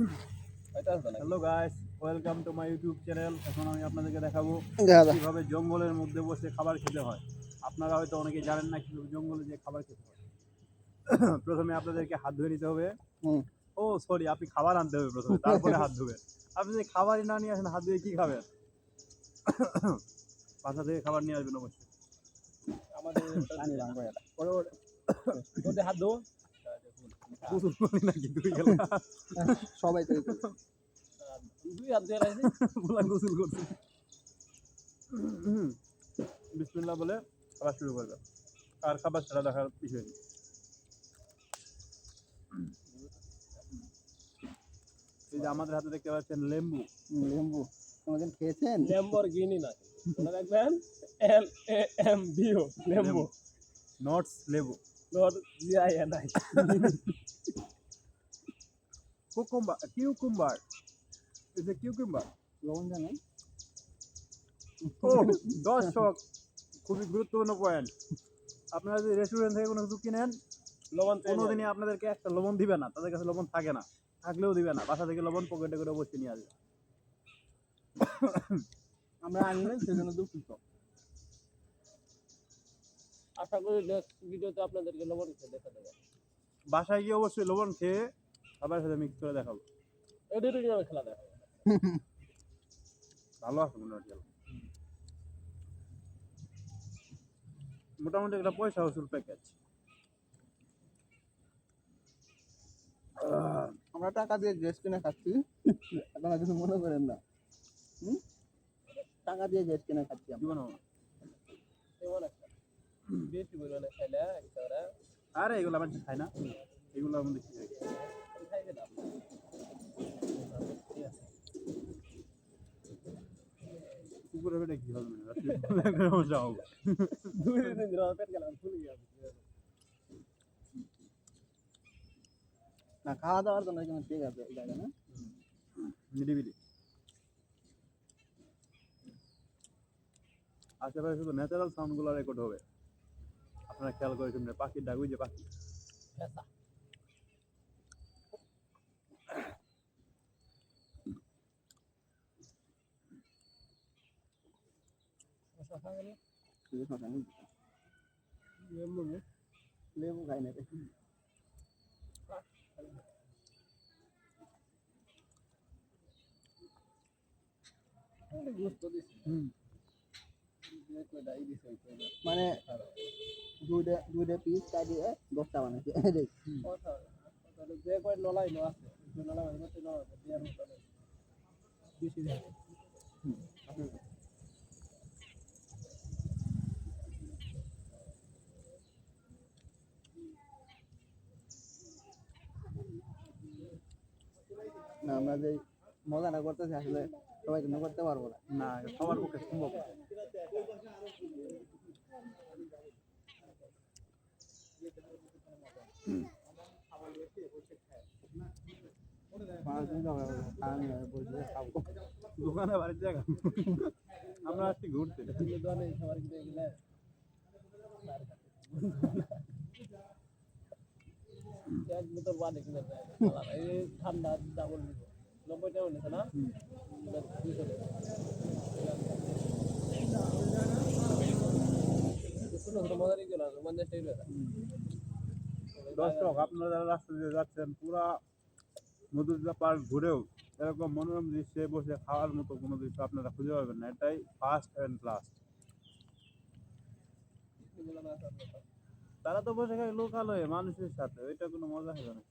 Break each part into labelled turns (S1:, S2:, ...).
S1: Hello guys, welcome to my YouTube channel. এখন আমি আপনাদেরকে দেখাবো কিভাবে জঙ্গলের মধ্যে বসে খাবার খেতে হয়। আপনারা হয়তো অনেকে জানেন না কিভাবে জঙ্গলে যে খাবার খেতে হয়। প্রথমে আপনাদেরকে হাত ধুয়ে নিতে হবে। ও সরি, আপনি খাবার আনতে হবে প্রথমে, তারপরে হাত ধুবেন। আপনি যদি খাবারই না নিয়ে আসেন, হাত ধুয়ে কি খাবেন? বাসা থেকে খাবার নিয়ে আসবেন অবশ্যই। আমাদের হাত ধো নাকি দুই গেল
S2: সবাই তো
S1: দুই হাত ধুয়ে রাখছি বলা গোসল করছে। বিসমিল্লাহ বলে খাবার শুরু করবে, আর খাবার ছাড়া দেখার বিষয় নেই। এই যে আমাদের হাতে দেখতে পাচ্ছেন লেম্বু।
S2: লেম্বু কোনদিন খেয়েছেন?
S1: ল্যাম্বরগিনি না, ওটা দেখবেন LAMBO লেম্বু, নটস লেবু, not GINI। Cucumber is a cucumber.
S2: লবণ জানেন?
S1: ও দর্শক, খুবই গুরুত্বপূর্ণ পয়েন্ট। আপনারা যদি রেস্টুরেন্ট থেকে কোনো কিছু কিনেন, লবণ কোনোদিনই আপনাদেরকে একটা লবণ দিবে না, তাদের কাছে লবণ থাকে না, থাকলেও দিবে না। বাসা থেকে লবণ পকেটে করে অবশ্যই নিয়ে আসবে।
S2: আমরা আনলেন সেজন্য দুঃখিত।
S1: আশা করি নেক্সট ভিডিওতে আপনাদেরকে লবণ খেয়ে দেখা দেবো। বাসায় গিয়ে অবশ্যই লবণ খেয়ে খাবারের সাথে মিক্স করে দেখাবো। এডিটিং এর খেলা দেখাবো। ভালো আছে মনে হচ্ছে। মোটামুটি একটা পয়সা ওসুল প্যাকেজ।
S2: আমরা টাকা দিয়ে ড্রেস কিনে খাচ্ছি, আপনারা কিছু মনে করেন না। টাকা দিয়ে ড্রেস কিনে খাচ্ছি আমরা।
S1: বেশি পরিমাণে খাইলে আরে এগুলো আমার খাই না, এগুলো আমাদের কি কুকুরের পেটে কি হবে
S2: না, খাওয়া দাওয়ার জন্য কিন্তু ঠিক আছে এই জায়গা না,
S1: নিরিবিলি। আশেপাশে শুধু ন্যাচারাল সাউন্ড গুলো রেকর্ড হবে। আপনারা খেয়াল করে শুনবেন, পাখির ডাক, ওই যে পাখি।
S2: লেবু খাই না রে। মানে দুইটা পিস কাটিয়ে 10টা বানাইছে।
S1: যে কয় নলাই ন আছে, নলা মানে নলা দেওয়ার মতো বেশি দেয়।
S2: না, আমরা যে মজাটা করতেছি আসলে সবাই কিন্তু করতে পারবো না।
S1: না, সবার পক্ষে সম্ভব না। দোকানে বাড়িতে আমরা আসছি ঘুরতে। ঠান্ডা ডাবল 90 টাকা নিতে না, 200 মজারই গেল 50 টাকা। দর্শক, আপনারা যারা রাস্তা দিয়ে যাচ্ছেন, পুরা মধুরিয়া পার্ক ঘুরেও এরকম মনোরম দৃশ্যে বসে খাওয়ার মতো কোনো দৃশ্য আপনারা খুঁজে পাবেন না। এটাই ফার্স্ট অ্যান্ড লাস্ট। তারা তো বসে খায় লোকাল হয়ে মানুষের সাথে, ওইটা কোনো মজা হবে না।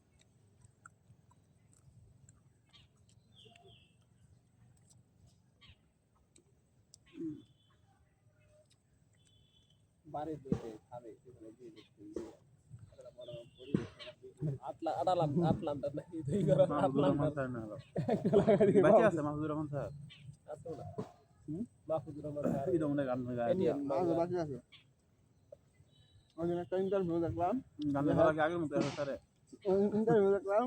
S2: ইন্টারভিউ দেখলাম,
S1: ইন্টারভিউ
S2: দেখলাম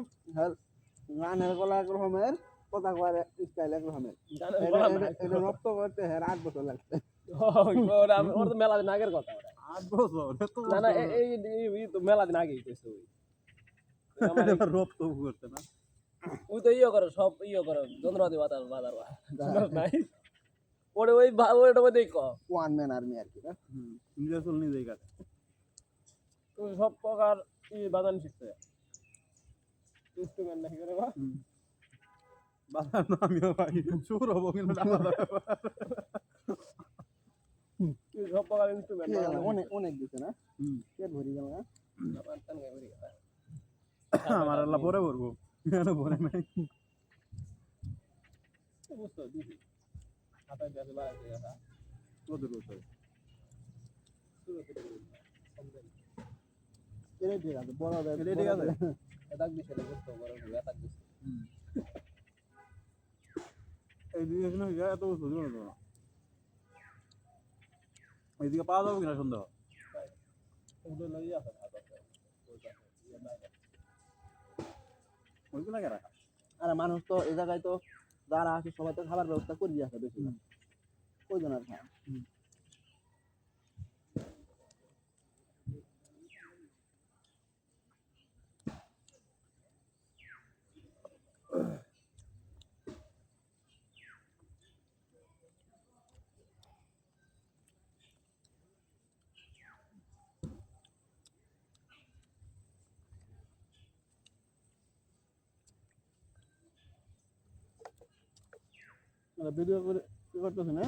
S2: গানের গলা এক রকমের, কথা কয় স্টাইল এক রকমের। এটা রপ্ত করতে 8 বছর লাগছে।
S1: ওর তো মেলা দিন আগের কথা। 8 বছর না না, এই তো মেলা দিন আগেই কইছে। ওই রপ্ত করতে না,
S3: ওই তো ইয়ে করে সব ইয়ে করে যন্ত্রপাতি বাজার বাজার নাই ওটা ওই ওইটা ওই দেখ
S2: ওয়ান ম্যান আর্মি আর কি না
S1: নিজের চুল নিজেই কাটে
S3: তুই সব প্রকার ই বাজান শিখছে ইনস্ট্রুমেন্ট নাকি করে বা
S1: বাজার না আমিও ভাই সুর হবো কিন্তু না বাজার
S3: তুই সব প্রকার ইনস্ট্রুমেন্ট
S2: অনেক অনেক দিছে না পেট ভরি গেল না
S3: আমার টান গায়ে ভরে গেছে
S1: আমার আল্লাহ পরে ভরবো ভরে নাই
S3: বুঝতো দিদি হাতে দিয়ে বাড়াইতে গেছে
S1: কত বছর
S2: এটা ঠিক আছে বড়
S1: এটা ঠিক আছে
S3: এটাক দিছে বুঝতো বড় এটাক দিছে
S1: এই দিকে শুনে এত বছর দিব না এইদিকে পাওয়া যাবে কিনা সন্দেহ
S3: ওগুলো লইয়া আছে হাতে
S1: ওইগুলো কে রাখা
S2: আরে মানুষ তো এই জায়গায় তো যারা আছে সবাই তো খাবার ব্যবস্থা করে দিয়েছে বেশি কয়জন আর খায় ভিডিও করে কি করতেছে না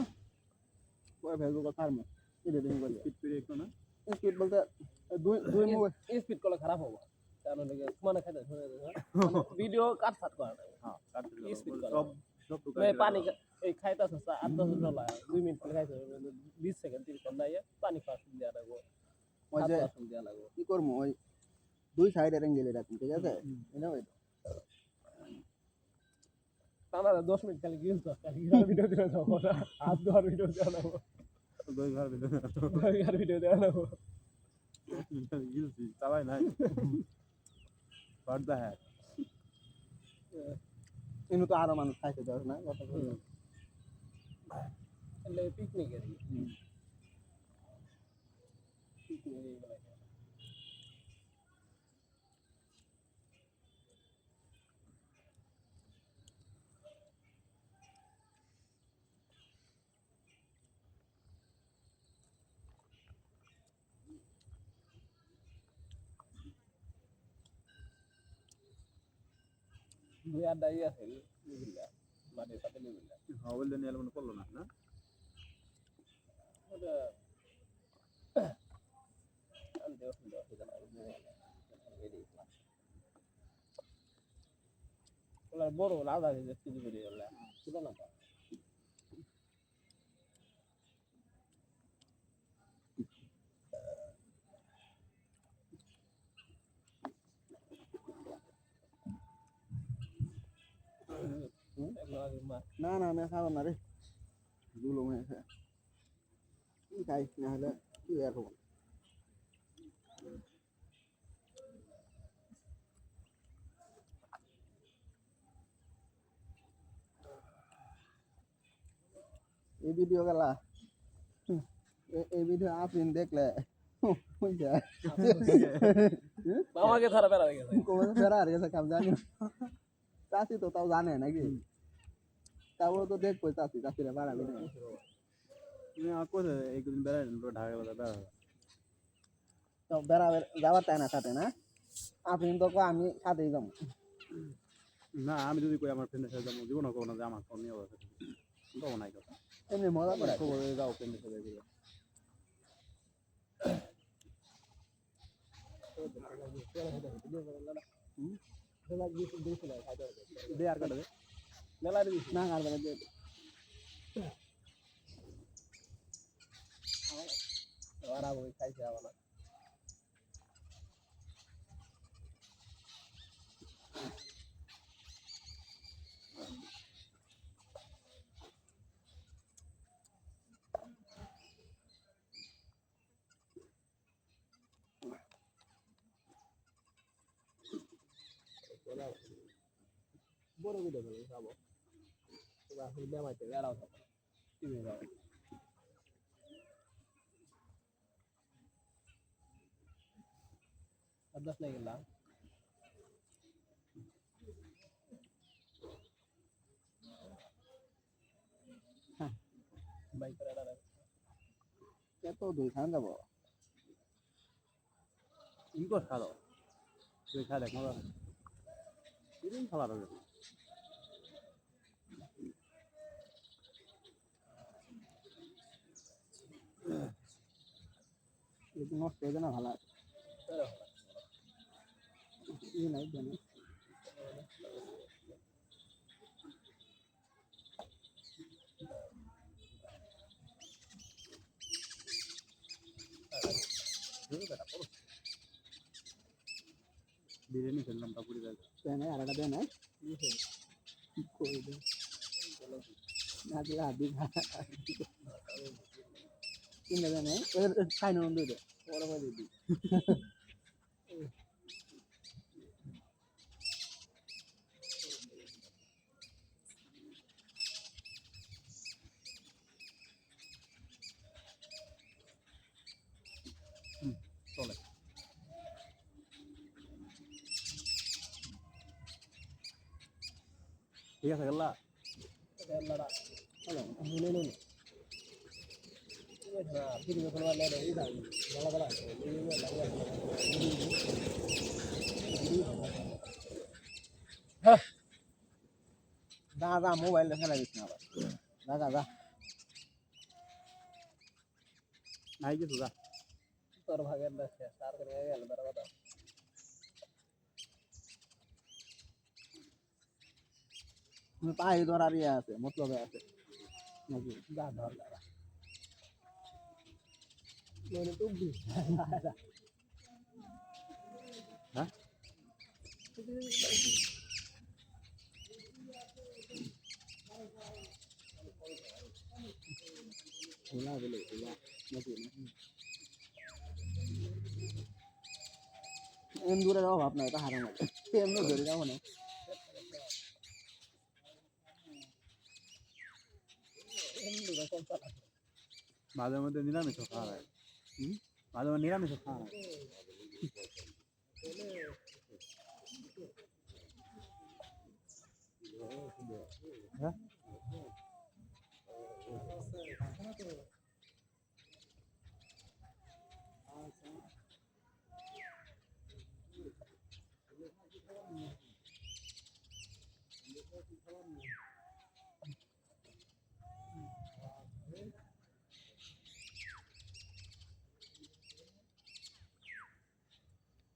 S2: ওই ফেসবুকে ফার্মে এডিটিং করি
S1: স্পিড পিড়ে একটু না
S2: স্পিড বলতে দুই দুই মোবাইল
S3: স্পিড করলে খারাপ হবে কারণ লাগে মানে খাইতে শুনে ভিডিও কাট ফাট করা নাই
S1: হ্যাঁ কাটতে
S3: স্পিড
S1: সব সব তো
S3: এই পানি এই খাইতাছে 8-10 ডলার 2 মিনিট করে খাইতে 20 সেকেন্ড 30 সেকেন্ড নাই পানি ফাস্ট দেয়া লাগবে
S2: ওই যে
S3: দেয়া লাগবে
S2: কি করবো ওই দুই সাইডের অ্যাঙ্গেলে রাখুন ঠিক আছে এটা ওই
S3: টানা 10 মিনিট খালি গিলছ খালি ভিডিও দিলে যাবো না হাত ধোয়ার ভিডিও দেওয়া লাগবে
S1: দুই ঘর ভিতরে
S3: আর ভিডিও দেওয়া লাগবে
S1: গিলছি চালাই নাই পর্দা হ্যাঁ
S2: কিন্তু তো আরো মানুষ খাইতে দেওয়া না কথা বলতে
S3: তাহলে পিকনিকের পিকনিক দুই আড্ডাই আছে নিবিল্লা মাঠের সাথে নিবিল্লা
S1: হ্যাঁ বললে নিয়ে মনে পড়লো না না
S3: ওটা আনতে অসুবিধা অসুবিধা না বড় আধা কেজি করে ছিল না
S2: না না আমি খাবো না রে দুলো মেয়ে কি খাইস না হলে কি আর হবো এই ভিডিও গেলা এই ভিডিও আপনি দেখলে
S3: আমাকে ধরা বেড়া হয়ে গেছে
S2: কোমরে ফেরা আর গেছে কাম জানি চাষি তো তাও জানে নাকি তাও তো দেখবো চাষিরা বাড়াবে না
S1: তুমি আর কোথায় একদিন বেড়াই ঢাকা গেলে বেড়া
S2: তো বেড়াবে যাওয়ার তাই না সাথে না আপনি তো কো আমি সাথেই যাবো
S1: না আমি যদি কই আমার ফ্রেন্ডের সাথে যাবো জীবন কখনো যে আমার ফোন নিয়ে বসে যাবো নাই কথা
S2: এমনি মজা করে
S1: খবর যাও ফ্রেন্ডের সাথে গেলে দে আর কাটা দে
S3: মেলা দিছি
S2: না আর বেড়া দিয়ে
S3: আর আবো খাইছে আবার বড় ভিডিও করে যাবো তোরা আসলে বেমাইতে বেড়াও তখন টিভি যাও আদাস নাই গেলাম বাই করে দাঁড়া
S2: এত দুই খান যাব
S1: ই কর খালো তুই খা দেখ মজা কিরম খাবার হবে
S2: একটু নষ্ট হয়ে যায় না ভালো ই নাই জানি
S1: বিরিয়ানি খেললাম পাপুরি গাছ
S2: দেয় নাই আর একটা দেয় নাই করে দে না দিলে আদি কিনে দেয় নাই খাই না দিয়ে দে বড় করে দিই
S1: চলে ঠিক আছে গেল্লা
S3: লড়া
S2: হলো
S3: শুনে নুন না ফিরে যখন বলে রে ইদা বলা বলা
S2: যা যা মোবাইল খেলা দিস না আবার যা যা যা
S1: নাই কিছু যা
S3: তোর ভাগের দেশে সার করে গেল বড় কথা
S2: পায়ে ধরার ইয়ে আছে মতলবে আছে নাকি
S3: যা ধর লাগা মানে তো বুঝ
S1: হ্যাঁ
S2: খোলা বলে খোলা নাকি এন্দুরের অভাব নাই তো হারানো এমনি ধরে যাবো না
S1: মাঝে মধ্যে নিরামিষ খাওয়া হয় মাঝে মধ্যে নিরামিষ খাওয়া হয় হ্যাঁ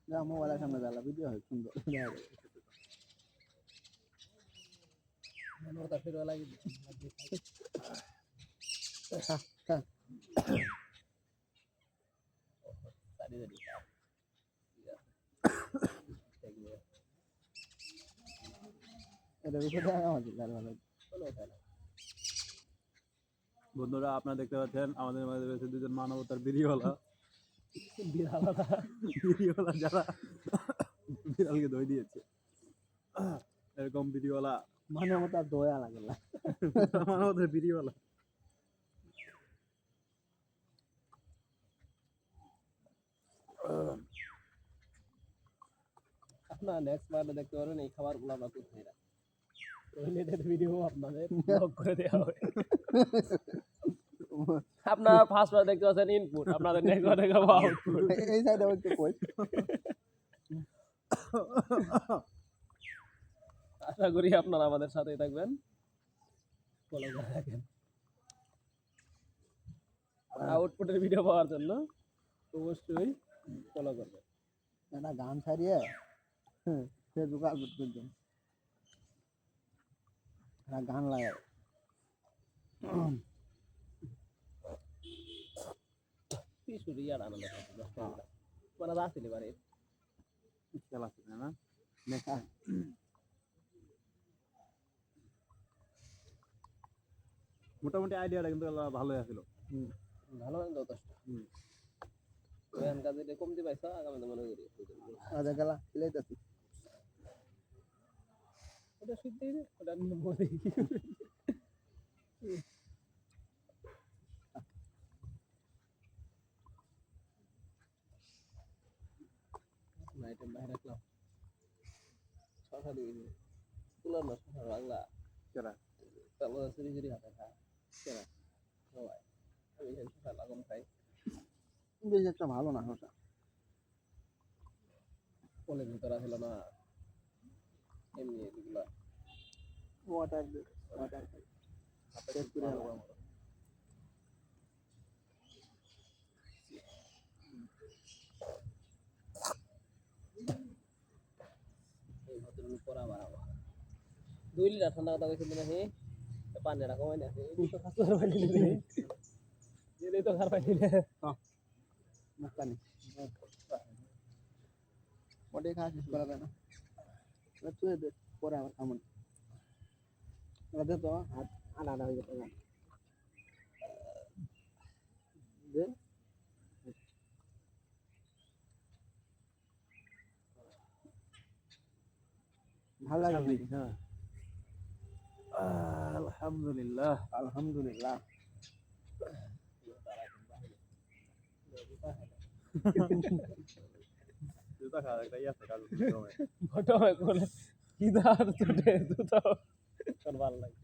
S2: যা মোবাইলের সামনে জ্বালা ভিডিও হয় সুন্দর
S3: ওটা ফিরে লাগি সারি সারি
S2: এটা রুখে দেওয়া আমাদের ভালো ভালো
S1: বন্ধুরা আপনারা দেখতে পাচ্ছেন আমাদের মাঝে রয়েছে দুজন মানবতার বিড়িওয়ালা বিড়িওয়ালা যারা বিড়ালকে দই দিয়েছে এরকম বিড়িওয়ালা
S2: মানে মতো আর দয়া লাগে না
S1: মানবতার বিড়িওয়ালা
S3: আপনারা নেক্সট পার্টে দেখতে পারবেন এই খাবারগুলো আমরা কোথায় রাখি রিলেটেড ভিডিও আপনাদের ব্লগ করে দেওয়া হবে আপনারা ফার্স্ট পার্ট দেখতে পাচ্ছেন ইনপুট আপনাদের নেক্সট পার্ট দেখাবো আউটপুট
S2: এই সাইডে হচ্ছে কই
S3: আশা করি আপনারা আমাদের সাথেই থাকবেন ফলো করে রাখেন আউটপুটের ভিডিও পাওয়ার জন্য অবশ্যই ফলো করবেন
S2: একটা গান ছাড়িয়ে ফেসবুক আপলোড করছেন একটা গান লাগায়
S3: পিছুরি আর আনন্দ মানে আসলে বাড়ি
S1: খেলা ছিল না মোটামুটি আইডিয়াটা কিন্তু ভালোই আছিল
S3: ভালো যথেষ্ট ওখান কাজে কমতি পাইছো আগামীতে মনে করি
S2: আচ্ছা গেলা সিলাইতেছি
S3: ওটা শুনতে ওটা মনে নাইটের বাইরে রাখলাম ছটা দিয়ে তুলার না ছটা বাংলা
S1: কেরা
S3: তারপর সিঁড়ি সিঁড়ি হাতে খা
S1: কেরা
S3: সবাই আমি এখানে শসা লাগাম খাই
S2: বেশ একটা ভালো না শসা
S3: ফলের ভিতরে আসলে না এমনি এগুলা
S2: ওয়াটার
S3: হাতে করে আমার এই ভদ্র পড়া বাড়াবা 2 লিটার ঠান্ডা কথা কইছিল না হে পানি রাখো না এই তো খাস করে পানি দিলে এই তো খার পানি দিলে
S2: মুক্তানি ওটাই খাওয়া শেষ করা যায় না তুই দে পরে আবার খামন দে তো হাত আনা হয়ে গেছে দে ভালো লাগে
S1: হ্যাঁ আলহামদুলিল্লাহ
S2: আলহামদুলিল্লাহ
S1: জুতা খাওয়া একটা আছে কাজ
S3: ফটো করে কিদার তুটে জুতা তোর ভালো লাগে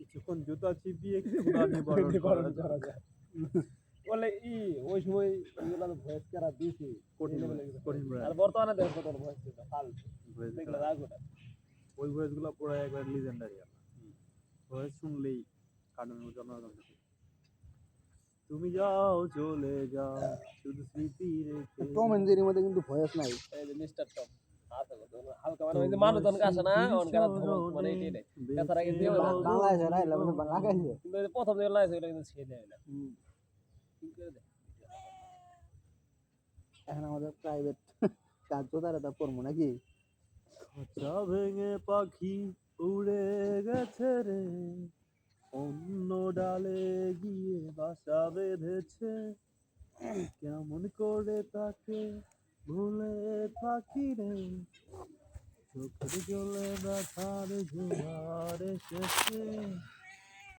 S1: কিছুক্ষণ জুতা চিপিয়ে ক্ষুধা নিবারণ করা যায়।
S3: বলে ওই সময় এগুলো ভয়েস করা দিয়েছি
S1: কঠিন
S3: আর বর্তমানে দেখো তোর ভয়েস ফাল দেখলে রাগ ওঠে
S1: ওই ভয়েসগুলো পুরো একবার লিজেন্ডারি ভয়েস শুনলেই কার্টুনের জনগণ তুমি যাও চলে যাও শুধু স্মৃতি রেখে
S2: টম এন্ড জেরির মধ্যে কিন্তু ভয়েস নাই
S3: এই যে মিস্টার টম আছে কত হালকা মানে ওই যে মানুষজন কাছে না অনকার মানে এটাই নেই তাছাড়া কিন্তু
S2: বাংলাদেশে রাইলা মানে লাগাইছে
S3: কিন্তু এই যে প্রথম যে লাইছে ওটা কিন্তু ছেড়ে দেয় না ঠিক করে দে
S2: এখন আমাদের প্রাইভেট কাজ তো তারা করবো নাকি
S1: খাঁচা ভেঙে পাখি উড়ে গেছে রে অন্য ডালে গিয়ে বাসা বেঁধেছে কেমন করে তাকে ভুলে থাকি রে চোখের জলে ব্যথার জোয়ার এসেছে